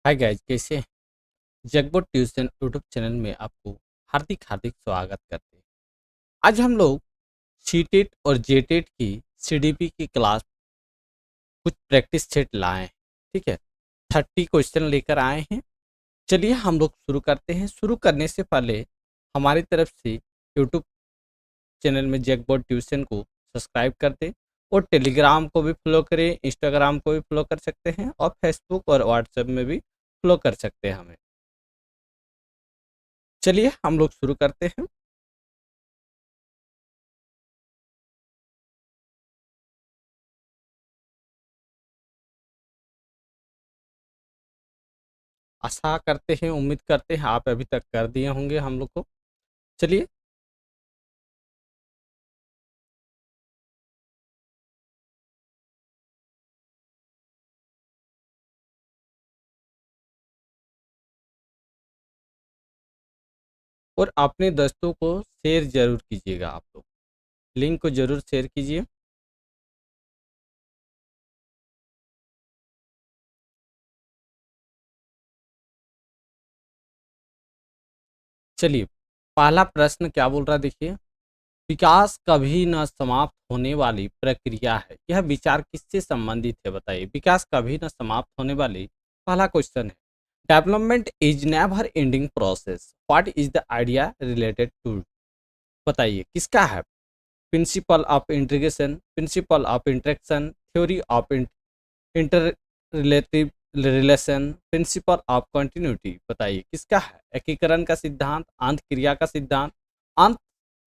Hi guys, कैसे हैं? जगबोट tuition YouTube channel में आपको हार्दिक हार्दिक स्वागत करते हैं। आज हम लोग सीटेट और जेटेट की सीडीपी की क्लास कुछ प्रैक्टिस सेट लाए हैं। ठीक है, 30 क्वेश्चन लेकर आए हैं। चलिए हम लोग शुरू करते हैं। शुरू करने से पहले हमारी तरफ से यूट्यूब चैनल में जगबोट ट्यूशन को सब्सक्राइब कर दें और टेलीग्राम को भी फॉलो करें, इंस्टाग्राम को भी फॉलो कर सकते हैं और फेसबुक और व्हाट्सएप में भी फॉलो कर सकते हैं हमें। चलिए हम लोग शुरू करते हैं। आशा करते हैं, उम्मीद करते हैं आप अभी तक कर दिए होंगे हम लोग को। चलिए, और अपने दोस्तों को शेयर ज़रूर कीजिएगा आप लोग। लिंक को ज़रूर शेयर कीजिए। चलिए, पहला प्रश्न क्या बोल रहा है देखिए। विकास कभी न समाप्त होने वाली प्रक्रिया है। यह विचार किससे संबंधित है बताइए। विकास कभी न समाप्त होने वाली, पहला क्वेश्चन है। Development is never ending process. What is the idea related to, बताइए किसका है। Principle of integration, principle of interaction, theory of inter relative relation, principle of continuity, बताइए किसका है। एकीकरण का सिद्धांत, अंत क्रिया का सिद्धांत, अंत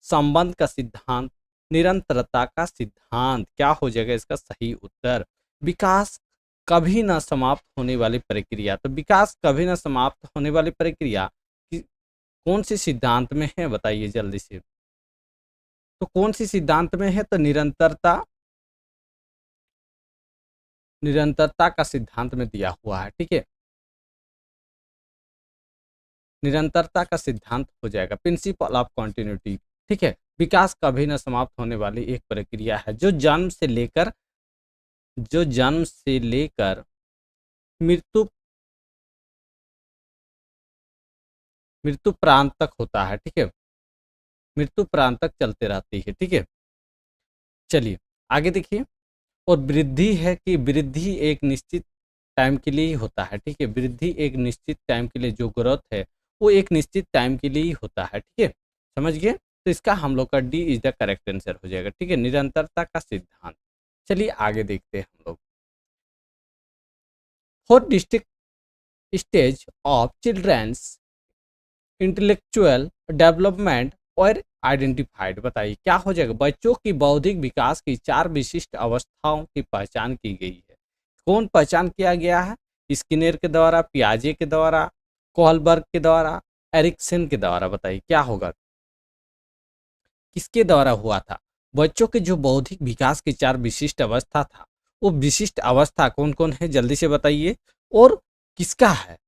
संबंध का सिद्धांत, निरंतरता का सिद्धांत। क्या हो जाएगा इसका सही उत्तर। विकास कभी ना समाप्त होने वाली प्रक्रिया। तो विकास कभी ना समाप्त होने वाली प्रक्रिया कौन सी सिद्धांत में है बताइए जल्दी से। तो कौन सी सिद्धांत में है, तो निरंतरता, निरंतरता का सिद्धांत में दिया हुआ है। ठीक है, निरंतरता का सिद्धांत हो जाएगा प्रिंसिपल ऑफ कंटिन्यूटी। ठीक है, विकास कभी न समाप्त होने वाली एक प्रक्रिया है जो जन्म से लेकर मृत्यु मृत्यु प्रांत तक होता है। ठीक है, मृत्यु प्रांत तक चलते रहती है। ठीक है, चलिए आगे देखिए। और वृद्धि है कि वृद्धि एक निश्चित टाइम के लिए ही होता है। ठीक है, वृद्धि एक निश्चित टाइम के लिए, जो ग्रोथ है वो एक निश्चित टाइम के लिए ही होता है। ठीक है, समझ गए। तो इसका हम लोग का D is the correct answer हो जाएगा। ठीक है, निरंतरता का सिद्धांत। चलिए आगे देखते हैं हम लोग। Four district stage of children's intellectual development और आइडेंटिफाइड, बताइए क्या हो जाएगा। बच्चों की बौद्धिक विकास की 4 विशिष्ट अवस्थाओं की पहचान की गई है। कौन पहचान किया गया है। स्किनर के द्वारा, पियाजे के द्वारा, कोहलबर्ग के द्वारा, एरिक्सन के द्वारा, बताइए क्या होगा, किसके द्वारा हुआ था। बच्चों के जो बौद्धिक विकास की 4 विशिष्ट अवस्था था, वो विशिष्ट अवस्था कौन कौन है जल्दी से बताइए, और किसका है।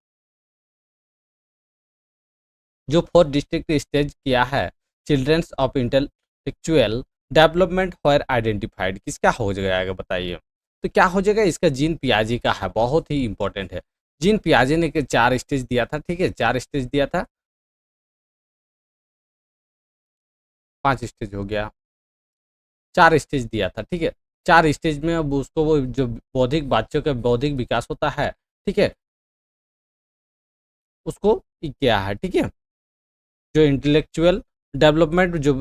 जो फोर्थ डिस्ट्रिक्ट स्टेज किया है, children's of intellectual development where identified, किसका हो जाएगा बताइए। तो क्या हो जाएगा इसका, जीन पियाजे का है। बहुत ही इंपॉर्टेंट है। जीन पियाजे ने के 4 स्टेज दिया था। ठीक है, 4 स्टेज दिया था, 5 स्टेज हो गया, 4 स्टेज दिया था। ठीक है, 4 स्टेज में अब उसको वो जो बौद्धिक बच्चों का बौद्धिक विकास होता है, ठीक है, उसको क्या है। ठीक है, जो इंटेलेक्चुअल डेवलपमेंट जो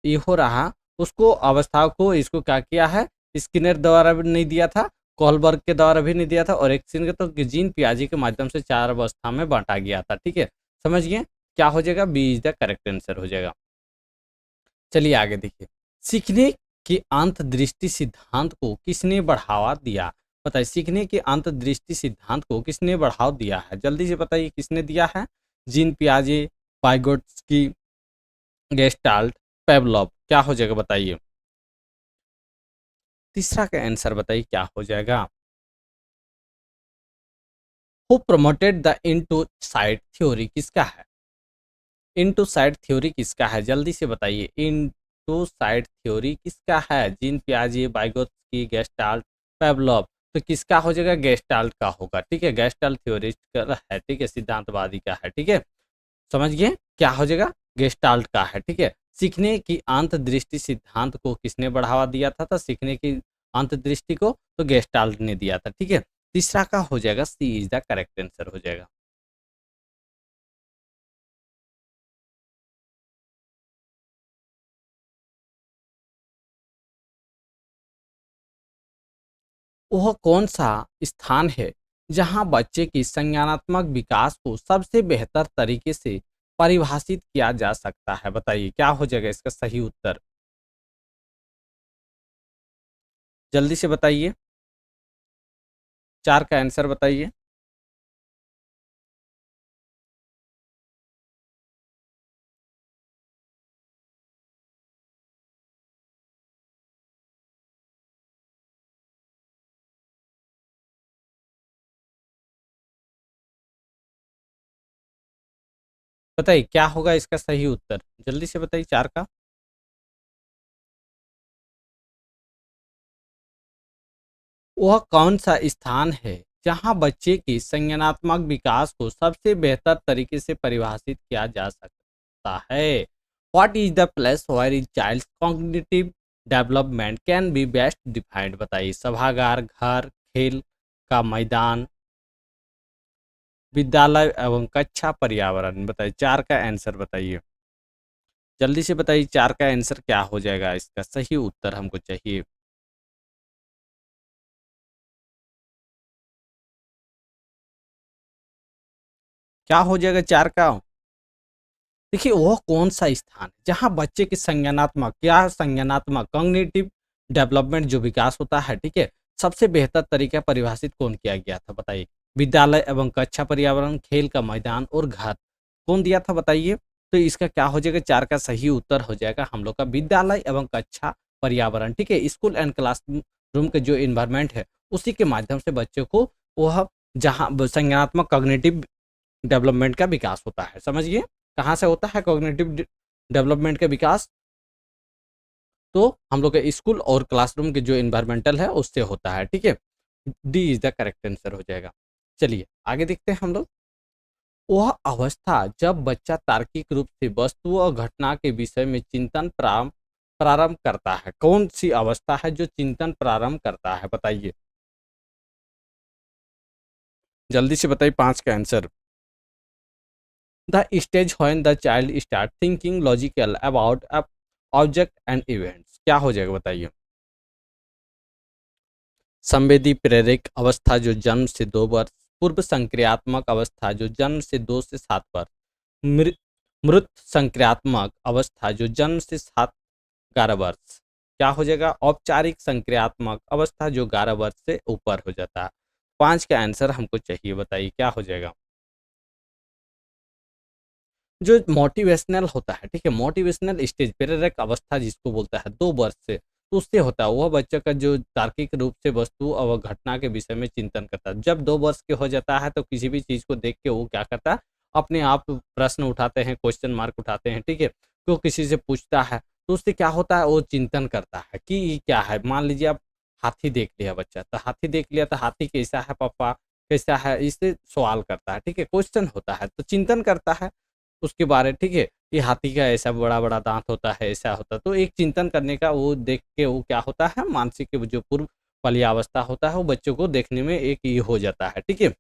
ये हो रहा, उसको अवस्थाओं को इसको क्या किया है, स्किनर द्वारा भी नहीं दिया था, कोहलबर्ग के द्वारा भी नहीं दिया था, और एक्सिन के तो जीन पियाजे के माध्यम से 4 अवस्था में बांटा गया था। ठीक है, समझ गए। क्या हो जाएगा, B is the correct answer हो जाएगा। चलिए आगे देखिए। सीखने के अंतर्दृष्टि सिद्धांत को किसने बढ़ावा दिया, बताइए। सीखने के अंतर्दृष्टि सिद्धांत को किसने बढ़ावा दिया है, जल्दी से बताइए किसने दिया है। जीन पियाजे, वाइगोट्स्की, गेस्टाल्ट, पेवलव, क्या हो जाएगा बताइए। तीसरा का आंसर बताइए क्या हो जाएगा। Who promoted the into side theory, किसका है। इनटू साइड थ्योरी किसका है, जल्दी से बताइए। इनटू साइड थ्योरी किसका है। जीन पियाजे, वाइगोत्स्की, गेस्टाल्ट, पेवलव। तो किसका हो जाएगा? गेस्टाल्ट का होगा। ठीक है, गेस्टाल्ट थ्योरिस्ट का है, ठीक है, सिद्धांतवादी का है। ठीक है, समझ गए? क्या हो जाएगा? गेस्टाल्ट का है। ठीक है, सीखने की अंतर्दृष्टि सिद्धांत को किसने बढ़ावा दिया था? तो सीखने की अंतर्दृष्टि को तो गेस्टाल्ट ने दिया था। ठीक है, तीसरा का हो जाएगा, सी इज द करेक्ट आंसर हो जाएगा। वह कौन सा स्थान है जहां बच्चे की संज्ञानात्मक विकास को सबसे बेहतर तरीके से परिभाषित किया जा सकता है? बताइए क्या हो जाएगा इसका सही उत्तर? जल्दी से बताइए, चार का आंसर बताइए। बताइए क्या होगा इसका सही उत्तर? जल्दी से बताइए, चार का। वह कौन सा स्थान है जहां बच्चे की संज्ञानात्मक विकास को सबसे बेहतर तरीके से परिभाषित किया जा सकता है? What is the place where is child cognitive development can be best defined? बताइए, सभागार, घर, खेल का मैदान, विद्यालय एवं कक्षा, पर्यावरण। बताइए चार का आंसर बताइए, जल्दी से बताइए, चार का आंसर क्या हो जाएगा? इसका सही उत्तर हमको चाहिए। क्या हो जाएगा चार का? देखिए वह कौन सा स्थान है जहाँ बच्चे की संज्ञानात्मक, क्या संज्ञानात्मक कॉग्निटिव डेवलपमेंट जो विकास होता है, ठीक है, सबसे बेहतर तरीका परिभाषित कौन किया गया था? बताइए, विद्यालय एवं कक्षा, पर्यावरण, खेल का मैदान और घर, कौन दिया था बताइए? तो इसका क्या हो जाएगा? चार का सही उत्तर हो जाएगा हम लोग का विद्यालय एवं कक्षा, पर्यावरण। ठीक है, स्कूल एंड क्लास रूम के जो इन्वायरमेंट है उसी के माध्यम से बच्चे को वह जहाँ संज्ञानात्मक कॉग्निटिव डेवलपमेंट का विकास होता है। समझिए, कहाँ से होता है कॉग्निटिव डेवलपमेंट का विकास? तो हम लोग के स्कूल और क्लासरूम के जो इन्वायरमेंटल है उससे होता है। ठीक है, D is the correct answer हो जाएगा। चलिए आगे देखते हैं हम लोग। वह अवस्था जब बच्चा तार्किक रूप से वस्तु और घटना के विषय में चिंतन प्रारंभ प्रारंभ करता है, कौन सी अवस्था है जो चिंतन प्रारंभ करता है? बताइए, जल्दी से बताइए, पांच का answer. The stage when the child start thinking logical about object and events, क्या हो जाएगा बताइए? संवेदी प्रेरक अवस्था जो जन्म से 2 वर्ष, पूर्व संक्रियात्मक अवस्था जो जन्म से 2 से 7 वर्ष, मृत मृत संक्रियात्मक अवस्था जो जन्म से 7-11 वर्ष, क्या हो जाएगा? औपचारिक संक्रियात्मक अवस्था जो 11 वर्ष से ऊपर हो जाता है। पांच का आंसर हमको चाहिए, बताइए क्या हो जाएगा? जो मोटिवेशनल होता है, ठीक है, मोटिवेशनल स्टेज प्रेरक अवस्था जिसको बोलता है 2 वर्ष से, तो उससे होता है वह बच्चा का जो तार्किक रूप से वस्तु और घटना के विषय में चिंतन करता है। जब 2 वर्ष के हो जाता है तो किसी भी चीज को देख के वो क्या करता है, अपने आप प्रश्न उठाते हैं, क्वेश्चन मार्क उठाते हैं। ठीक है, तो किसी से पूछता है तो उससे क्या होता है, वो चिंतन करता है कि ये क्या है। मान लीजिए आप हाथी देख लिया बच्चा, तो हाथी देख लिया तो हाथी कैसा है पापा, कैसा है, इससे सवाल करता है। ठीक है, क्वेश्चन होता है तो चिंतन करता है उसके बारे। ठीक है, ये हाथी का ऐसा बड़ा बड़ा दांत होता है, ऐसा होता है, तो एक चिंतन करने का वो देख के वो क्या होता है, मानसिक जो पूर्व बाल्यावस्था होता है वो बच्चों को देखने में एक ये हो जाता है। ठीक है,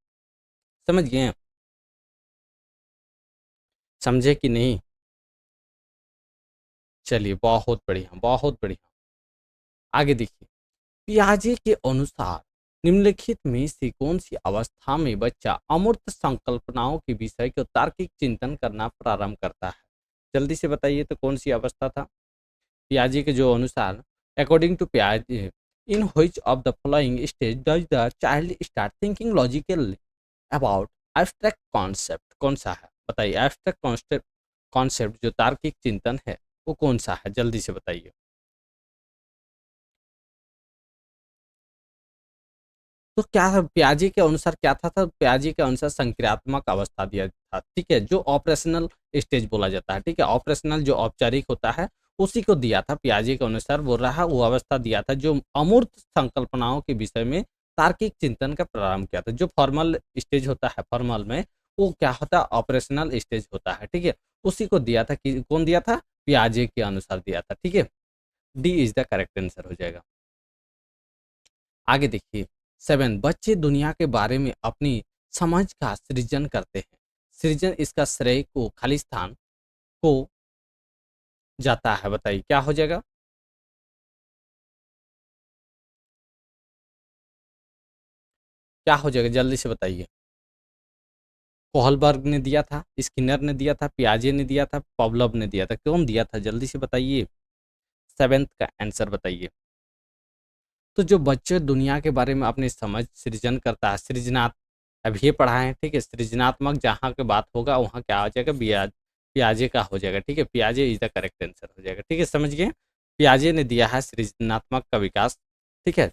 समझ गए? समझे कि नहीं? चलिए बहुत बढ़िया, बहुत बढ़िया। आगे देखिए, पियाजे के अनुसार निम्नलिखित में से कौन सी अवस्था में बच्चा अमूर्त संकल्पनाओं के विषय को तार्किक चिंतन करना प्रारंभ करता है? जल्दी से बताइए, तो कौन सी अवस्था था? पियाजे के जो अनुसार, अकॉर्डिंग टू पियाजे, in which of the following stage does the child start thinking logically about abstract concept? कौन सा है बताइए? एब्स्ट्रैक्ट कॉन्सेप्ट, कॉन्सेप्ट जो तार्किक चिंतन है वो कौन सा है? जल्दी से बताइए। तो क्या था पियाजे के अनुसार, क्या था पियाजे के अनुसार संक्रियात्मक अवस्था दिया था। ठीक है, जो ऑपरेशनल स्टेज बोला जाता है। ठीक है, ऑपरेशनल जो औपचारिक होता है उसी को दिया था पियाजे के अनुसार। बोल रहा है वो अवस्था दिया था जो अमूर्त संकल्पनाओं के विषय में तार्किक चिंतन का प्रारंभ किया था। जो फॉर्मल स्टेज होता है, फॉर्मल में वो क्या होता है, ऑपरेशनल स्टेज होता है, ठीक है। उसी को दिया था, कि कौन दिया था, पियाजे के अनुसार दिया था, ठीक है। D is the correct answer हो जाएगा। आगे देखिए, 7, बच्चे दुनिया के बारे में अपनी समझ का सृजन करते हैं। सृजन, इसका श्रेय को खालिस्तान को जाता है, बताइए क्या हो जाएगा। क्या हो जाएगा, जल्दी से बताइए। कोहलबर्ग ने दिया था, स्किनर ने दिया था, पियाजे ने दिया था, पवलव ने दिया था, कौन दिया था, जल्दी से बताइए। सेवेंथ का आंसर बताइए। तो जो बच्चे दुनिया के बारे में अपनी समझ सृजन करता है, सृजनात्मक, अब ये पढ़ा है, ठीक है। सृजनात्मक जहाँ की बात होगा वहाँ क्या हो जाएगा, पियाजे का हो जाएगा, ठीक है। पियाजे इज द करेक्ट आंसर हो जाएगा, ठीक है, समझ गए। पियाजे ने दिया है सृजनात्मक का विकास, ठीक है।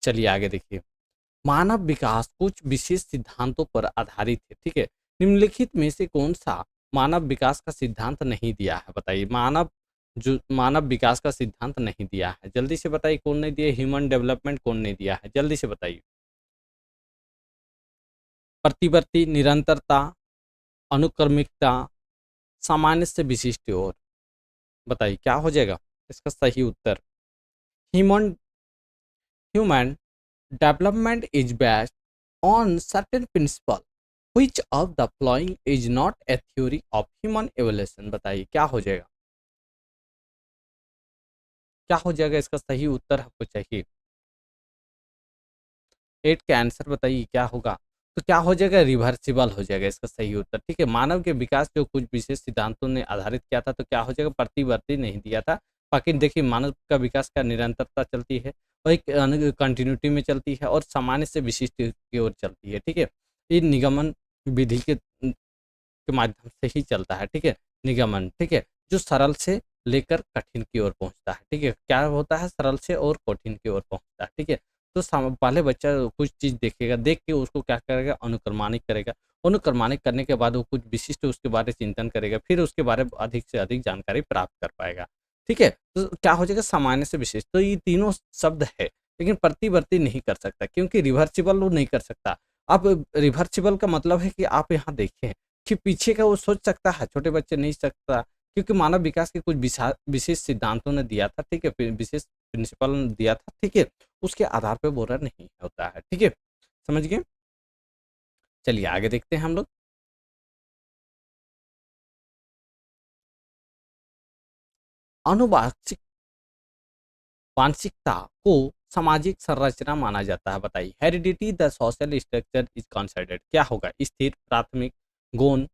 चलिए आगे देखिए, मानव विकास कुछ विशेष सिद्धांतों पर आधारित है, ठीक है। निम्नलिखित में से कौन सा मानव विकास का सिद्धांत नहीं दिया है, बताइए। मानव विकास का सिद्धांत नहीं दिया है, जल्दी से बताइए, कौन नहीं दिया। ह्यूमन डेवलपमेंट कौन नहीं दिया है, जल्दी से बताइए। प्रतिवर्ती, निरंतरता, अनुक्रमिकता, सामान्य से विशिष्ट और, बताइए क्या हो जाएगा इसका सही उत्तर। Human human development is based on certain principle, which of the following is not a theory of human evolution, बताइए क्या हो जाएगा। क्या हो जाएगा इसका सही उत्तर आपको चाहिए। 8 का आंसर बताइए क्या होगा। तो क्या हो जाएगा, रिवर्सिबल हो जाएगा इसका सही उत्तर, ठीक है। मानव के विकास जो कुछ विशेष सिद्धांतों ने आधारित किया था, तो क्या हो जाएगा, प्रतिवर्ती नहीं दिया था। बाकी देखिए, मानव का विकास का निरंतरता चलती है, और एक कंटिन्यूटी में चलती है, और सामान्य से विशिष्ट की ओर चलती है, ठीक है। ये निगमन विधि के माध्यम से ही चलता है, ठीक है। निगमन, ठीक है, जो सरल से लेकर कठिन की ओर पहुंचता है, ठीक है। क्या होता है, सरल से और कठिन की ओर पहुंचता है, ठीक है। तो पहले बच्चा कुछ चीज देखेगा, देख के उसको क्या करेगा, अनुक्रमानिक करेगा। अनुक्रमानिक करने के बाद वो कुछ विशिष्ट उसके बारे में चिंतन करेगा, फिर उसके बारे में अधिक से अधिक जानकारी प्राप्त कर पाएगा, ठीक है। तो क्या हो जाएगा, सामान्य से विशेष, तो ये तीनों शब्द है, लेकिन प्रतिवर्ती नहीं कर सकता, क्योंकि रिवर्सिबल वो नहीं कर सकता। अब रिवर्सिबल का मतलब है कि आप यहाँ देखें कि पीछे का वो सोच सकता है, छोटे बच्चे नहीं सकता, क्योंकि मानव विकास के कुछ विशेष सिद्धांतों ने दिया था, ठीक है, विशेष प्रिंसिपल ने दिया था, ठीक है। उसके आधार पे बोल रहा नहीं होता है, ठीक है, समझ गए। चलिए आगे देखते हैं हम लोग। अनुवांशिक वांशिकता को सामाजिक संरचना माना जाता है, बताइए। Heredity the social structure is considered, क्या होगा, स्थिर, प्राथमिक, गौण,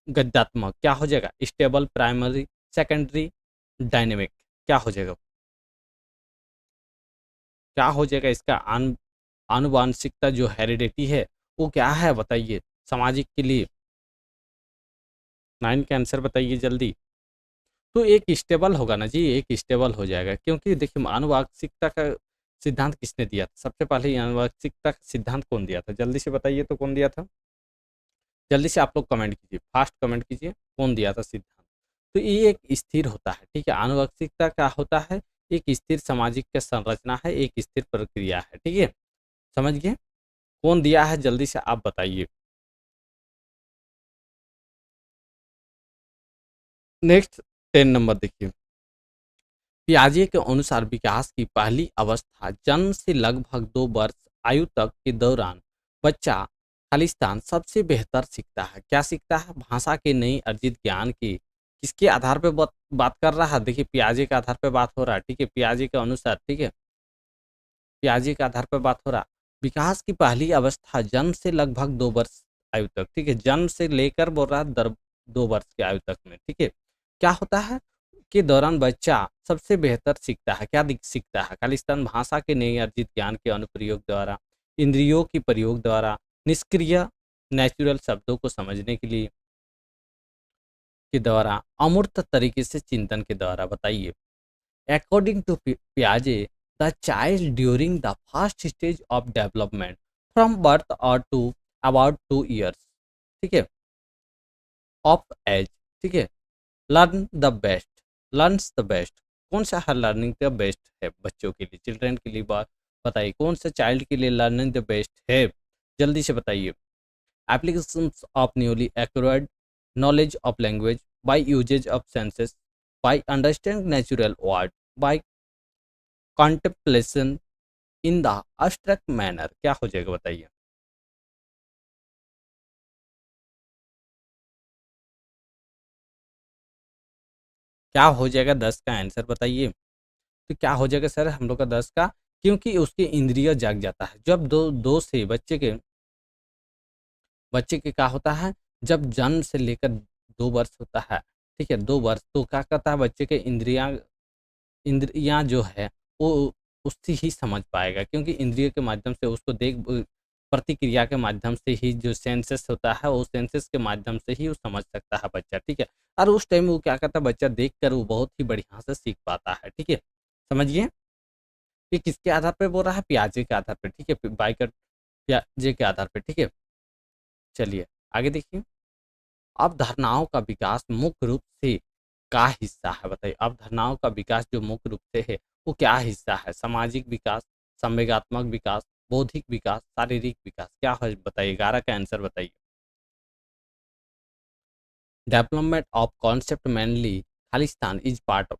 गद्यात्मक, क्या हो जाएगा, स्टेबल, प्राइमरी, सेकेंडरी, डायनेमिक, क्या हो जाएगा। क्या हो जाएगा इसका आनुवांशिकता जो हेरिडिटी है वो क्या है, बताइए सामाजिक के लिए। 9 का आंसर बताइए जल्दी। तो एक स्टेबल होगा ना जी, एक स्टेबल हो जाएगा, क्योंकि देखिए आनुवांशिकता का सिद्धांत किसने दिया था, सबसे पहले ये आनुवांशिकता का सिद्धांत कौन दिया था, जल्दी से बताइए तो कौन दिया था। जल्दी से आप लोग कमेंट कीजिए, फास्ट कमेंट कीजिए, कौन दिया था सिद्धांत। तो ये एक स्थिर होता है, ठीक है। आनुवंशिकता क्या होता है, एक स्थिर सामाजिक का संरचना है, एक स्थिर प्रक्रिया है, ठीक है, समझ गए। कौन दिया है, जल्दी से आप बताइए। नेक्स्ट 10 नंबर देखिए, पियाजे के अनुसार विकास की पहली अवस्था जन्म से लगभग 2 वर्ष आयु तक के दौरान बच्चा खालिस्तान सबसे बेहतर सीखता है, क्या सीखता है, भाषा के नई अर्जित ज्ञान की, किसके आधार पे बात कर रहा है, देखिए पियाजे के आधार पे बात हो रहा है, ठीक है, पियाजे के अनुसार, ठीक है, पियाजे के आधार पर बात हो रहा। विकास की पहली अवस्था जन्म से लगभग 2 वर्ष आयु तक, ठीक है, जन्म से लेकर बोल रहा है 2 वर्ष की आयु तक में, ठीक है। क्या होता है के दौरान बच्चा सबसे बेहतर सीखता है, क्या सीखता है, खालिस्तान भाषा के नए अर्जित ज्ञान के अनुप्रयोग द्वारा, इंद्रियों की प्रयोग द्वारा, निष्क्रिय नेचुरल शब्दों को समझने के लिए के द्वारा, अमूर्त तरीके से चिंतन के द्वारा, बताइए। According to Piaget, the child during the first stage of development from birth or to about 2 years, ठीक है, of age, ठीक है, learns the best कौन सा है लर्निंग द बेस्ट है बच्चों के लिए, चिल्ड्रन के लिए? बात बताइए, कौन सा चाइल्ड के लिए लर्निंग द बेस्ट है? जल्दी से बताइए। Applications of newly acquired knowledge of language, by usage of senses, by understanding natural world, by contemplation in the abstract manner। क्या हो जाएगा बताइए? क्या हो जाएगा 10 का आंसर बताइए? तो क्या हो जाएगा सर हम लोग का 10 का? क्योंकि उसकी इंद्रिय जाग जाता है जब दो से बच्चे के क्या होता है, जब जन्म से लेकर 2 वर्ष होता है, ठीक है, 2 वर्ष, तो क्या करता है बच्चे के इंद्रियां जो है वो उससे ही समझ पाएगा, क्योंकि इंद्रिय के माध्यम से उसको प्रतिक्रिया के माध्यम से ही जो सेंसेस होता है, वो सेंसेस के माध्यम से ही वो समझ सकता है बच्चा, ठीक है। और उस टाइम वो क्या करता है, बच्चा देख कर वो बहुत ही बढ़िया से सीख पाता है, ठीक है। समझिए कि किसके आधार पे बोल रहा है, प्याजे के आधार पे, ठीक है, बाइकर प्याजे के आधार पे, ठीक है। चलिए आगे देखिए। अवधारणाओं का विकास मुख्य रूप से का हिस्सा है बताइए? अवधारणाओं का विकास जो मुख्य रूप से है वो क्या हिस्सा है? सामाजिक विकास, संवेगात्मक विकास, बौद्धिक विकास, शारीरिक विकास, क्या है बताइए? 11 का आंसर बताइए। Development of concept mainly Khalistan is part of,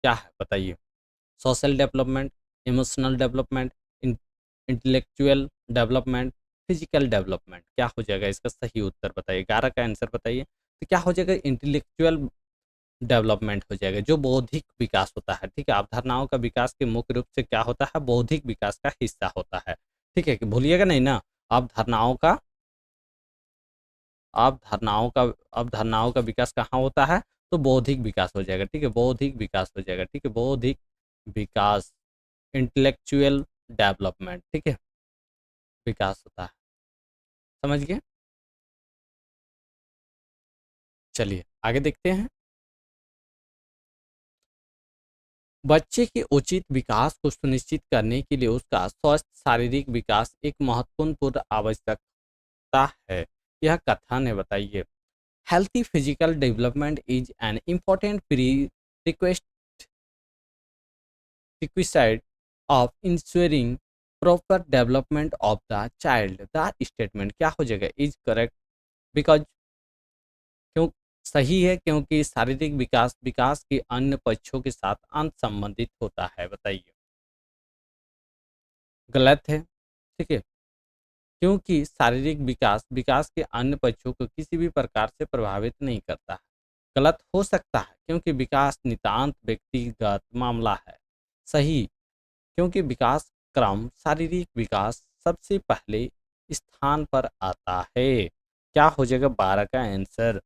क्या है बताइए? Social development, emotional development, intellectual development, physical development, क्या हो जाएगा इसका सही उत्तर बताइए? 11 का आंसर बताइए। तो क्या हो जाएगा, इंटेलेक्चुअल डेवलपमेंट हो जाएगा, जो बौद्धिक विकास होता है, ठीक है। अवधारणाओं का विकास के मुख्य रूप से क्या होता है, बौद्धिक विकास का हिस्सा होता है, ठीक है, कि भूलिएगा नहीं ना। अवधारणाओं का अवधारणाओं का अवधारणाओं का विकास कहाँ होता है, तो बौद्धिक विकास हो जाएगा, ठीक है, बौद्धिक विकास हो जाएगा, ठीक है, बौद्धिक विकास, इंटेलेक्चुअल डेवलपमेंट, ठीक है, विकास होता है। समझ गए? चलिए आगे देखते हैं। बच्चे के उचित विकास को सुनिश्चित करने के लिए उसका स्वस्थ शारीरिक विकास एक महत्वपूर्ण पूर्व आवश्यकता है। यह कथन है बताइए। Healthy physical development is an important pre requisite of ensuring proper development of the child। The statement क्या हो जाएगा, इज करेक्ट बिकॉज, क्यों सही है, क्योंकि शारीरिक विकास विकास के अन्य पक्षों के साथ अंत संबंधित होता है बताइए? गलत है, ठीक है, क्योंकि शारीरिक विकास विकास के अन्य पक्षों को किसी भी प्रकार से प्रभावित नहीं करता है। गलत हो सकता है क्योंकि विकास नितांत व्यक्तिगत मामला है। सही, क्योंकि विकास क्रम शारीरिक विकास सबसे पहले स्थान पर आता है। क्या हो जाएगा 12 का आंसर?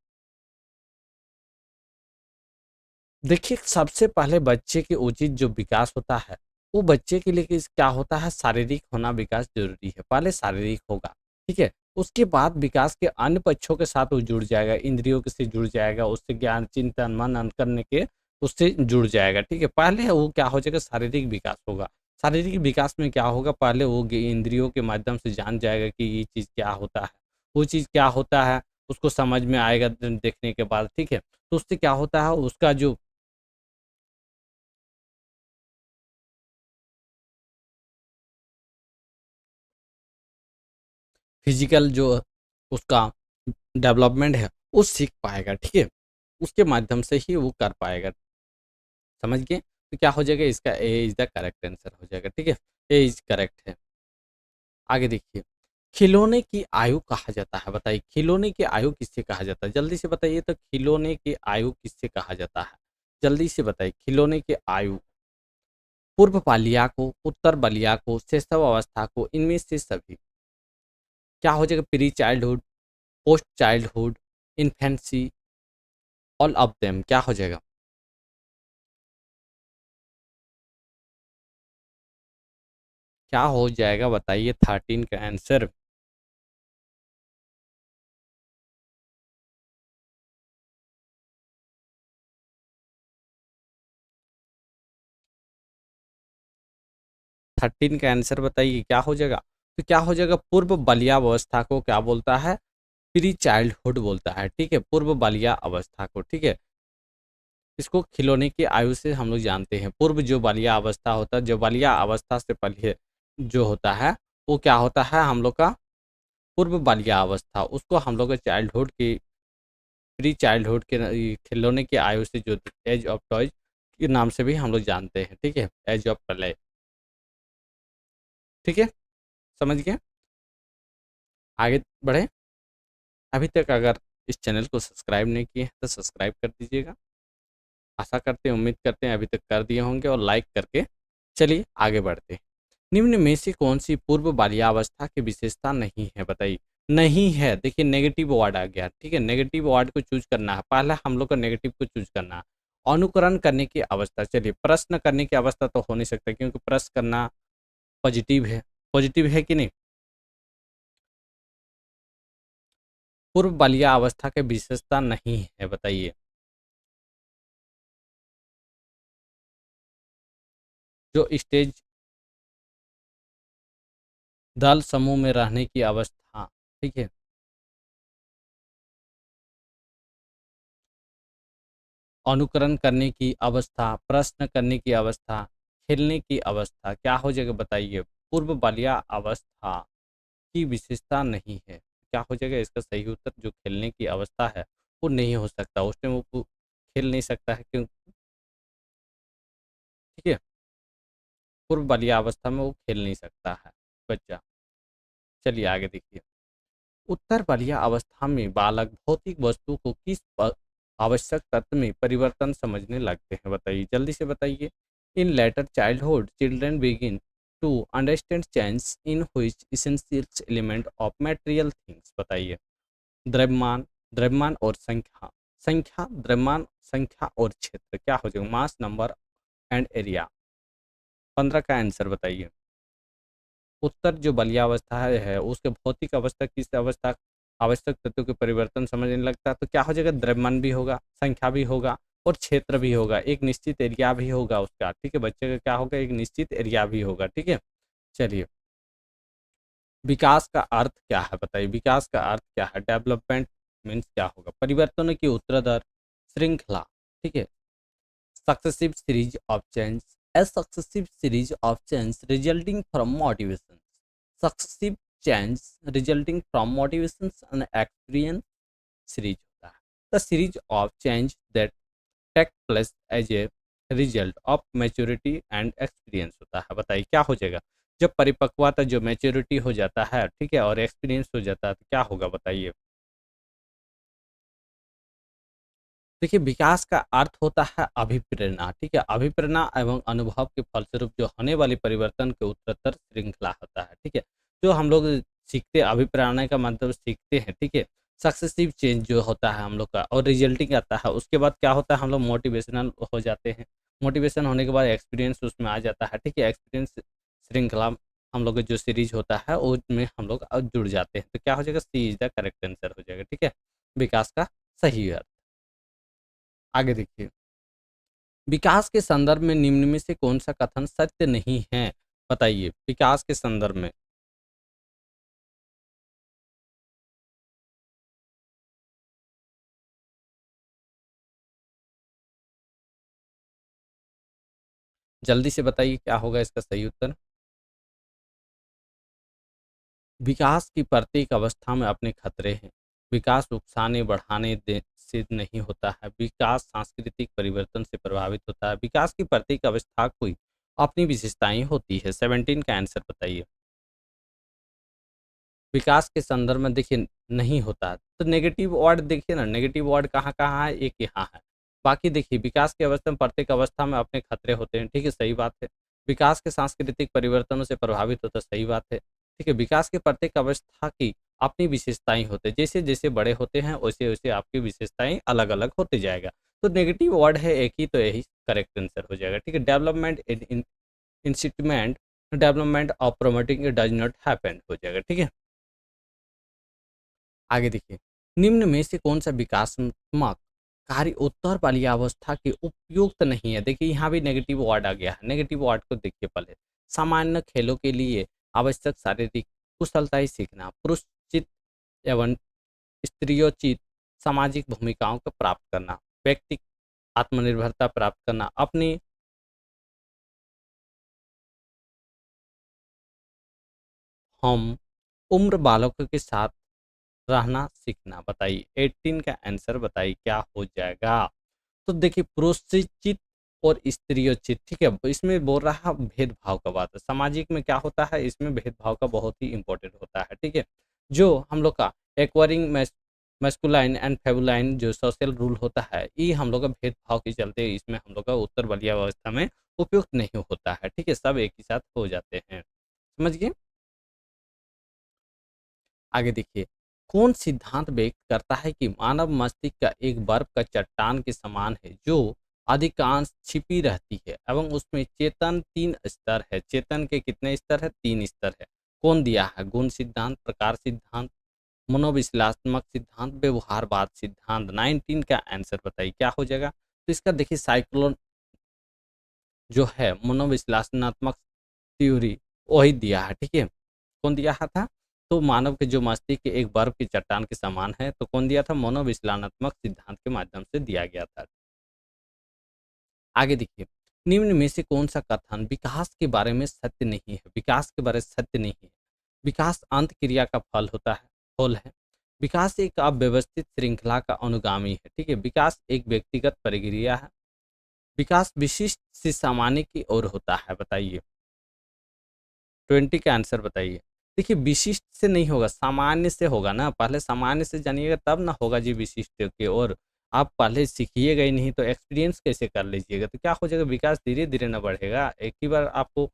देखिए सबसे पहले बच्चे के उचित जो विकास होता है वो बच्चे के लिए क्या होता है, शारीरिक होना विकास जरूरी है, पहले शारीरिक होगा, ठीक है। उसके बाद विकास के अन्य पक्षों के साथ वो जुड़ जाएगा, इंद्रियों के से जुड़ जाएगा, उससे ज्ञान चिंतन मनन करने के उससे जुड़ जाएगा, ठीक है। पहले वो क्या हो जाएगा, शारीरिक विकास होगा। शारीरिक विकास में क्या होगा, पहले वो इंद्रियों के माध्यम से जान जाएगा कि ये चीज़ क्या होता है, वो चीज़ क्या होता है, उसको समझ में आएगा देखने के बाद, ठीक है। तो उससे क्या होता है, उसका जो फिजिकल जो उसका डेवलपमेंट है वो सीख पाएगा, ठीक है, उसके माध्यम से ही वो कर पाएगा। समझ गए? तो क्या हो जाएगा, इसका ए इज द करेक्ट आंसर हो जाएगा, ठीक है, ए इज करेक्ट है। आगे देखिए। खिलौने की आयु कहा जाता है बताइए? खिलौने की आयु किससे कहा जाता है, जल्दी से बताइए। तो खिलौने की आयु किससे कहा जाता है, जल्दी से बताइए। खिलौने की आयु पूर्व बालिया को, उत्तर बालिया को, शैशव अवस्था को, इनमें से सभी। क्या हो जाएगा, pre childhood, post childhood, infancy, all of them, क्या हो जाएगा? क्या हो जाएगा बताइए 13 का आंसर? 13 का आंसर बताइए क्या हो जाएगा? तो क्या हो जाएगा, पूर्व बालिया अवस्था को क्या बोलता है, प्री चाइल्डहुड बोलता है, ठीक है, पूर्व बालिया अवस्था को, ठीक है। इसको खिलौने की आयु से हम लोग जानते हैं। पूर्व जो बालिया अवस्था होता है, जो बालिया अवस्था से पहले जो होता है, वो क्या होता है हम लोग का पूर्व बालिया अवस्था, उसको हम लोग चाइल्डहुड की प्री चाइल्डहुड के खिलौने की आयु से जो एज ऑफ टॉयज के नाम से भी हम लोग जानते हैं, ठीक है? एज ऑफ प्ले, ठीक है? समझ गए? आगे बढ़े। अभी तक अगर इस चैनल को सब्सक्राइब नहीं किए हैं तो सब्सक्राइब कर दीजिएगा। आशा करते हैं, उम्मीद करते हैं अभी तक कर दिए होंगे, और लाइक करके चलिए आगे बढ़ते हैं। निम्न में से कौन सी पूर्व बाल्यावस्था की विशेषता नहीं है, बताइए? नहीं है, देखिए नेगेटिव वर्ड आ गया, ठीक है? नेगेटिव वर्ड को चूज करना है, पहला हम लोग को नेगेटिव को चूज करना है। अनुकरण करने की अवस्था, चलिए प्रश्न करने की अवस्था तो हो नहीं सकता, क्योंकि प्रश्न करना पॉजिटिव है। पॉजिटिव है कि नहीं? पूर्व बालिया अवस्था की विशेषता नहीं है, बताइए? जो स्टेज दल समूह में रहने की अवस्था, ठीक है? अनुकरण करने की अवस्था, प्रश्न करने की अवस्था, खेलने की अवस्था, क्या हो जाएगा बताइए? पूर्व बालिया अवस्था की विशेषता नहीं है। क्या हो जाएगा इसका सही उत्तर? जो खेलने की अवस्था है, वो नहीं हो सकता। उस टाइम वो खेल नहीं सकता है, क्यों? ठीक है? पूर्व बालिया अवस्था में वो खेल नहीं सकता है बच्चा। चलिए आगे देखिए। उत्तर बालिया अवस्था में बालक भौतिक वस्तु को किस आवश्यक तत्व में परिवर्तन समझने लगते हैं, बताइए? जल्दी से बताइए। In later childhood children begin to understand change in which essential element of material things, बताइए? द्रव्यमान, द्रव्यमान और संख्या, संख्या, द्रव्यमान, संख्या और क्षेत्र, क्या हो जाएगा? मास, नंबर एंड एरिया। 15 का आंसर बताइए। उत्तर जो बलियावस्था है उसके भौतिक अवस्था किस अवस्था आवश्यक तत्वों के परिवर्तन समझने लगता है, तो क्या हो जाएगा? द्रव्यमान भी होगा, संख्या भी होगा और क्षेत्र भी होगा, एक निश्चित एरिया भी होगा उसका, ठीक है? बच्चे का क्या होगा? एक निश्चित एरिया भी होगा, ठीक है? चलिए, विकास का अर्थ क्या है, बताइए? विकास का अर्थ क्या है? डेवलपमेंट मीन्स क्या होगा? परिवर्तनों की उत्तराधर श्रृंखला, ठीक है? Successive series of change, a successive series of change resulting from motivations, successive change resulting from motivations and experience series होता है। The series of change that take place as a result of maturity and experience होता है, बताइए क्या हो जाएगा? जब परिपक्वता, जो मैच्योरिटी हो जाता है, ठीक है, और एक्सपीरियंस हो जाता है, तो क्या होगा बताइए? देखिए, विकास का अर्थ होता है अभिप्रेरणा, ठीक है? अभिप्रेरणा एवं अनुभव के फलस्वरूप जो होने वाली परिवर्तन के उत्तरोत्तर श्रृंखला होता है, ठीक है? जो हम लोग सीखते हैं, अभिप्रेरणा का मतलब सीखते हैं, ठीक है? सक्सेसिव चेंज जो होता है हम लोग का, और रिजल्टिंग आता है, उसके बाद क्या होता है? हम लोग मोटिवेशनल हो जाते हैं। मोटिवेशन होने के बाद एक्सपीरियंस उसमें आ जाता है, ठीक है? एक्सपीरियंस श्रृंखला हम लोग का जो सीरीज होता है उसमें हम लोग जुड़ जाते हैं, तो क्या हो जाएगा? सी इज द करेक्ट आंसर हो जाएगा, ठीक है? विकास का सही अर्थ। आगे देखिए। विकास के संदर्भ में निम्न में से कौन सा कथन सत्य नहीं है, बताइए? विकास के संदर्भ में जल्दी से बताइए क्या होगा इसका सही उत्तर? विकास की प्रत्येक अवस्था में अपने खतरे हैं। विकास उकसाने बढ़ाने से नहीं होता है। विकास सांस्कृतिक परिवर्तन से प्रभावित होता है। विकास की प्रत्येक अवस्था कोई अपनी विशेषताएं होती है। 17 का आंसर बताइए। विकास के संदर्भ में देखिए नहीं होता है, तो नेगेटिव वर्ड देखिए ना, नेगेटिव वर्ड कहाँ-कहाँ है? एक यहाँ है। बाकी देखिए, विकास की अवस्था में प्रत्येक अवस्था में अपने खतरे होते हैं, ठीक है? सही बात है। विकास के सांस्कृतिक परिवर्तनों से प्रभावित होता है, सही बात है। ठीक है? विकास की प्रत्येक अवस्था की अपनी विशेषताएँ होती हैं, जैसे-जैसे बड़े होते हैं वैसे-वैसे आपकी विशेषताएँ अलग-अलग होते जाएगा। तो नेगेटिव वर्ड है एक ही, तो यही करेक्ट आंसर हो जाएगा, ठीक है? Development in instrument development of promoting does not happen हो जाएगा, ठीक है? आगे देखिए, निम्न में से कौन सा विकासात्मक कार्य उत्तर वाली अवस्था के उपयुक्त नहीं है? देखिए यहाँ भी नेगेटिव वर्ड आ गया है। नेगेटिव वर्ड को देखिए पहले। सामान्य खेलों के लिए आवश्यक शारीरिक कुशलताएं सीखना, पुरुषोचित एवं स्त्रियोचित सामाजिक भूमिकाओं को प्राप्त करना, व्यक्ति आत्मनिर्भरता प्राप्त करना, अपनी हम उम्र बालकों के साथ रहना सीखना। बताइए 18 का आंसर बताइए क्या हो जाएगा। तो देखिए पुरुषोचित और स्त्रियोचित, ठीक है, इसमें बोल रहा है भेदभाव का बात है। सामाजिक में क्या होता है, इसमें भेदभाव का बहुत ही इंपॉर्टेंट होता है, ठीक है। जो हम लोग का एक्वायरिंग मैस्कुलाइन एंड फेबुलाइन जो सोशल रूल होता है, ये हम लोग का भेदभाव के चलते इसमें हम लोग का उत्तर बलिया व्यवस्था में उपयुक्त नहीं होता है, ठीक है, सब एक ही साथ हो जाते हैं। समझ गए। आगे देखिए, कौन सिद्धांत व्यक्त करता है कि मानव मस्तिष्क का एक बर्फ का चट्टान के समान है जो अधिकांश छिपी रहती है एवं उसमें चेतन तीन स्तर है। चेतन के कितने स्तर है, तीन स्तर है। कौन दिया है, गुण सिद्धांत, प्रकार सिद्धांत, मनोविश्लेषणात्मक सिद्धांत, व्यवहारवाद सिद्धांत। 19 का आंसर बताइए क्या हो जाएगा। तो इसका देखिए साइक्लोन जो है मनोविश्लेषणात्मक थ्योरी वही दिया है, ठीक है। कौन दिया था, तो मानव के जो मस्तिष्क एक बर्फ की चट्टान के समान है, तो कौन दिया था, मनोविश्लेषणात्मक सिद्धांत के माध्यम से दिया गया था। आगे देखिए, निम्न में से कौन सा कथन विकास के बारे में सत्य नहीं है। विकास के बारे में सत्य नहीं है। विकास अंत क्रिया का फल होता है, फल है। विकास एक अव्यवस्थित श्रृंखला का अनुगामी है, ठीक है। विकास एक व्यक्तिगत प्रक्रिया है। विकास विशिष्ट से सामान्य की ओर होता है। बताइए 20 का आंसर बताइए। देखिए विशिष्ट से नहीं होगा, सामान्य से होगा ना, पहले सामान्य से जानिएगा तब ना होगा जी विशिष्ट की ओर। आप पहले सीखिएगा ही नहीं तो एक्सपीरियंस कैसे कर लीजिएगा, तो क्या हो जाएगा, विकास धीरे धीरे ना बढ़ेगा, एक ही बार आपको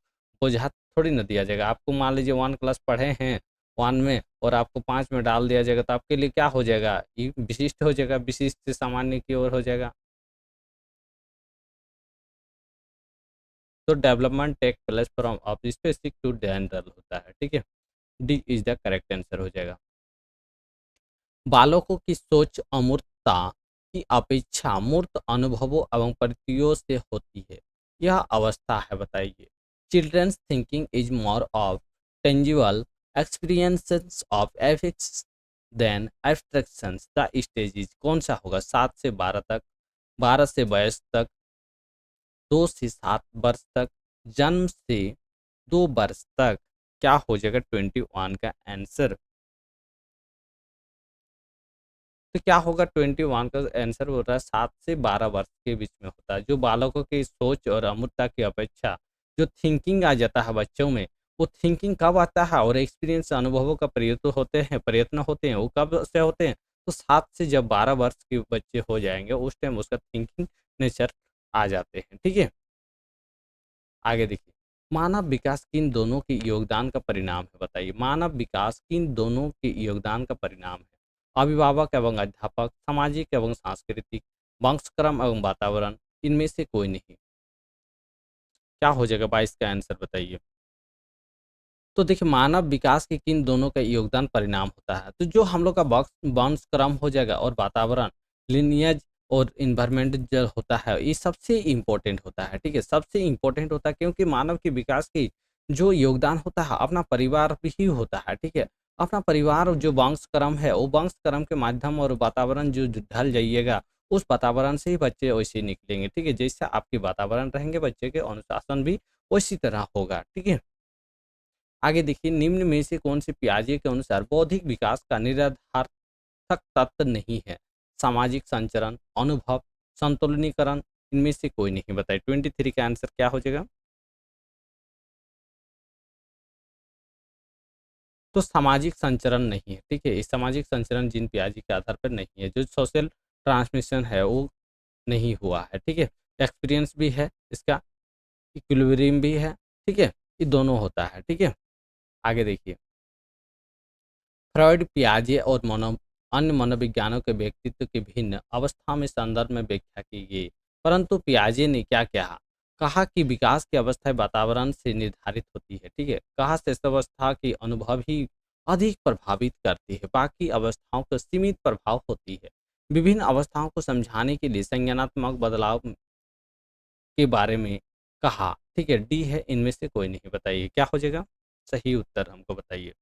बोझा थोड़ी ना दिया जाएगा। आपको मान लीजिए 1 क्लास पढ़े हैं 1 में और आपको 5 में डाल दिया जाएगा, तो आपके लिए क्या हो जाएगा, ये विशिष्ट हो जाएगा, विशिष्ट से सामान्य की ओर हो जाएगा। तो development take place from of specific to general होता है, ठीक है। D is the correct answer हो जाएगा। बालकों की सोच अमूर्तता की अपेक्षा मूर्त अनुभवों एवं परिस्थितियों से होती है, यह अवस्था है। बताइए children's thinking is more of tangible experiences of affix then abstractions. The stages कौन सा होगा, 7 से 12 तक, 12 से 22 तक, 2 से 7 वर्ष तक, जन्म से 2 वर्ष तक। क्या हो जाएगा 21 का आंसर। तो क्या होगा 21 का आंसर हो रहा है 7 से 12 वर्ष के बीच में होता है। जो बालकों की सोच और अमूर्तता की अपेक्षा जो थिंकिंग आ जाता है बच्चों में, वो थिंकिंग कब आता है और एक्सपीरियंस अनुभवों का प्रयत्न होते हैं वो कब से होते हैं, तो 7 से जब 12 वर्ष के बच्चे हो जाएंगे उस टाइम उसका थिंकिंग नेचर आ जाते हैं, ठीक है। आगे देखिए, मानव विकास किन दोनों के योगदान का परिणाम है। बताइए मानव विकास किन दोनों के योगदान का परिणाम है। अभिभावक एवं अध्यापक, सामाजिक एवं सांस्कृतिक, वंशक्रम एवं वातावरण, इनमें से कोई नहीं। क्या हो जाएगा 22 का आंसर बताइए। तो देखिए मानव विकास के किन दोनों का योगदान परिणाम होता है, तो जो हम लोग का वंशक्रम हो जाएगा और वातावरण, लिनियज और इन्वायरमेंट जो होता है ये सबसे इम्पोर्टेंट होता है, ठीक है, सबसे इम्पोर्टेंट होता है क्योंकि मानव के विकास की जो योगदान होता है अपना परिवार भी ही होता है, ठीक है। अपना परिवार जो वंशक्रम है वो वंशक्रम के माध्यम और वातावरण जो जो ढल जाइएगा उस वातावरण से ही बच्चे वैसे निकलेंगे, ठीक है। जैसे आपके वातावरण रहेंगे बच्चे के अनुशासन भी उसी तरह होगा, ठीक है। आगे देखिए, निम्न में से कौन से पियाजे के अनुसार बौद्धिक विकास का निराधार्थक तत्व नहीं है। सामाजिक संचरण, अनुभव, संतुलनीकरण, इनमें से कोई नहीं। बताइए 23 का आंसर क्या हो जाएगा। तो सामाजिक संचरण नहीं है, ठीक है, इस सामाजिक संचरण जीन पियाजे के आधार पर नहीं है। जो सोशल ट्रांसमिशन है वो नहीं हुआ है, ठीक है। एक्सपीरियंस भी है इसका, इक्विलिब्रियम भी है, ठीक है, ये दोनों होता है, ठीक है। आगे देखिए, फ्रॉयड, पियाजे और अन्य मनोविज्ञानों के व्यक्तित्व के भिन्न अवस्था में संदर्भ में व्याख्या की गई, परंतु पियाजे ने क्या कहा, कहा कि विकास की अवस्था वातावरण से निर्धारित होती है, ठीक है। कहा शेष अवस्था की अनुभव ही अधिक प्रभावित करती है, बाकी अवस्थाओं का सीमित प्रभाव होती है। विभिन्न अवस्थाओं को समझाने के लिए संज्ञानात्मक बदलाव के बारे में कहा, ठीक है। डी है इनमें से कोई नहीं। बताइए क्या हो जाएगा सही उत्तर, हमको बताइए।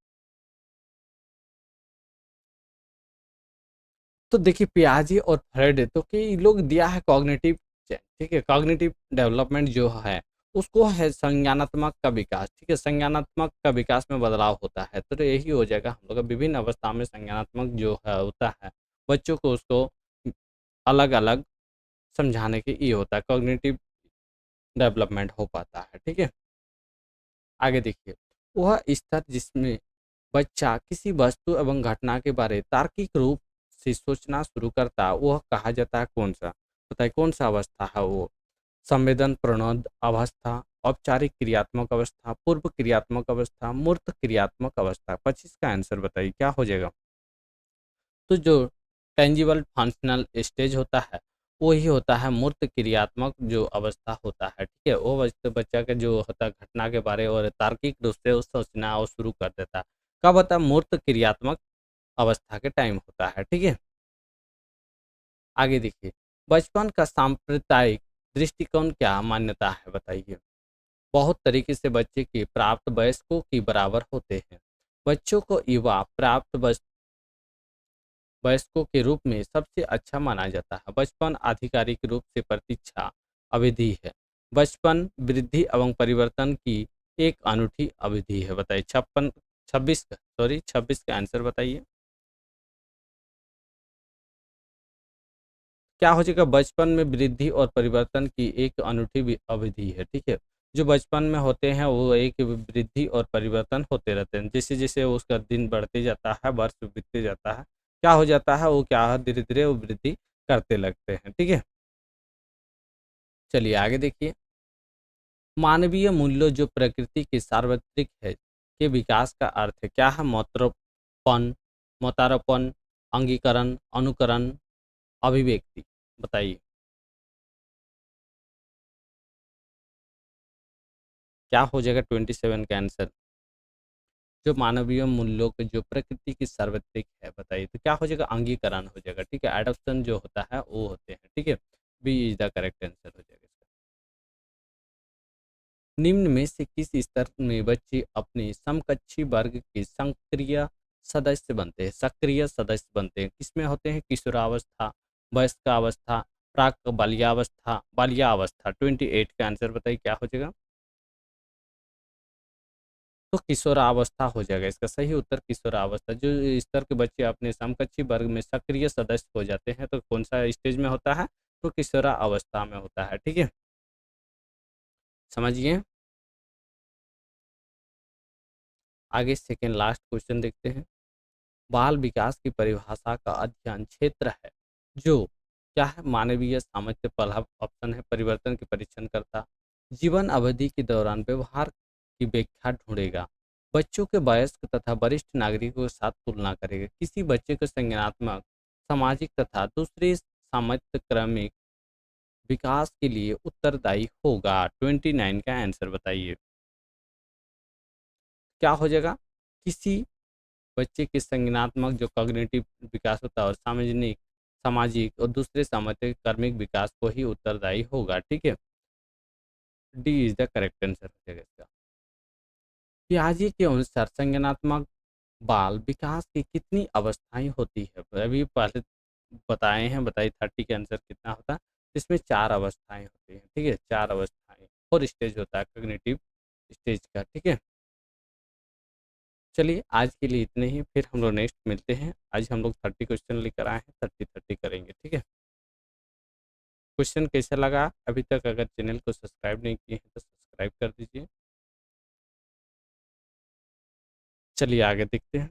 तो देखिए पियाजे और फ्रेड तो कई लोग दिया है कॉग्निटिव चेंज, ठीक है। कॉग्निटिव डेवलपमेंट जो है उसको है संज्ञानात्मक का विकास, ठीक है। संज्ञानात्मक का विकास में बदलाव होता है, तो यही हो जाएगा हम लोग का विभिन्न अवस्था में संज्ञानात्मक जो है होता है, बच्चों को उसको अलग अलग समझाने के ये होता है, कॉग्निटिव डेवलपमेंट हो पाता है, ठीक है। आगे देखिए, वह स्तर जिसमें बच्चा किसी वस्तु एवं घटना के बारे तार्किक रूप से सोचना शुरू करता है, वह कहा जाता है कौन सा? बताइए कौन सा अवस्था है वो? संवेदन प्रणोद अवस्था, औपचारिक क्रियात्मक अवस्था, पूर्व क्रियात्मक अवस्था, मूर्त क्रियात्मक अवस्था। 25 का आंसर बताइए क्या हो जाएगा? तो जो टेंजिबल फंक्शनल स्टेज होता है वही होता है मूर्त क्रियात्मक जो अवस्था होता है, ठीक है। वो बच्चा का जो होता है घटना के बारे और तार्किक रूप से वो सोचना और शुरू कर देता है। कब होता है? मूर्त क्रियात्मक अवस्था के टाइम होता है, ठीक है। आगे देखिए, बचपन का सांप्रदायिक दृष्टिकोण क्या मान्यता है बताइए? बहुत तरीके से बच्चे के प्राप्त वयस्कों के बराबर होते हैं। बच्चों को युवा प्राप्त वयस्कों के रूप में सबसे अच्छा माना जाता है। बचपन आधिकारिक रूप से प्रतीक्षा अवधि है। बचपन वृद्धि एवं परिवर्तन की एक अनूठी अवधि है। बताइए 26 का आंसर बताइए क्या हो जाएगा? बचपन में वृद्धि और परिवर्तन की एक अनूठी अवधि है, ठीक है। जो बचपन में होते हैं वो एक वृद्धि और परिवर्तन होते रहते हैं, जैसे जैसे उसका दिन बढ़ते जाता है, वर्ष बीतते जाता है, क्या हो जाता है वो, क्या है धीरे धीरे वो वृद्धि करते लगते हैं, ठीक है। चलिए आगे देखिए, मानवीय मूल्यों जो प्रकृति के सार्वत्रिक है के विकास का अर्थ है, क्या है? मोतरपन, मोतारपन, अंगीकरण, अनुकरण, अभिव्यक्ति। बताइए क्या हो जाएगा 27 का आंसर? जो मानवीय मूल्यों के जो प्रकृति की सार्वत्रिक है, बताइए तो क्या हो जाएगा? अंगीकरण हो जाएगा, ठीक है। एडॉप्शन जो होता है वो होते हैं, ठीक है। B is the correct answer हो जाएगा इसका। निम्न में से किस स्तर में बच्चे अपने समकक्षी वर्ग के सक्रिय सदस्य बनते हैं? किसमें होते हैं? किशोरावस्था, वयस्कावस्था, प्राक बाल्यावस्था, बाल्यावस्था। 28 का आंसर बताइए क्या हो जाएगा? तो किशोरावस्था हो जाएगा इसका सही उत्तर, किशोरावस्था। जो स्तर के बच्चे अपने समकक्षी वर्ग में सक्रिय सदस्य हो जाते हैं, तो कौन सा स्टेज में होता है? तो किशोरावस्था में होता है, ठीक है। समझिए। आगे सेकेंड लास्ट क्वेश्चन देखते हैं। बाल विकास की परिभाषा का अध्ययन क्षेत्र है जो क्या है? मानवीय सामर्थ्य, पहला ऑप्शन है परिवर्तन के परीक्षण करता, जीवन अवधि के दौरान व्यवहार की व्याख्या ढूंढेगा, बच्चों के वयस्क तथा वरिष्ठ नागरिकों के साथ तुलना करेगा, किसी बच्चे को संज्ञानात्मक, सामाजिक तथा दूसरे सामर्थ्य क्रमिक विकास के लिए उत्तरदायी होगा। 29 का आंसर बताइए क्या हो जाएगा? किसी बच्चे के संज्ञानात्मक जो कॉग्निटिव विकास होता है और सामाजिक सामाजिक और दूसरे सामाजिक कार्मिक विकास को ही उत्तरदायी होगा, ठीक है। D is the correct answer हो जाएगा इसका। पियाजे के अनुसार संज्ञानात्मक बाल विकास की कितनी अवस्थाएं होती है? अभी पहले बताए हैं, बताइए 30 का आंसर कितना होता है? इसमें 4 अवस्थाएं होती हैं, ठीक है। 4 अवस्थाएं और स्टेज होता है कॉग्निटिव स्टेज का, ठीक है। चलिए आज के लिए इतने ही, फिर हम लोग नेक्स्ट मिलते हैं। आज हम लोग 30 क्वेश्चन लेकर आए हैं, 30 करेंगे, ठीक है। क्वेश्चन कैसा लगा? अभी तक अगर चैनल को सब्सक्राइब नहीं किए हैं तो सब्सक्राइब कर दीजिए। चलिए आगे देखते हैं।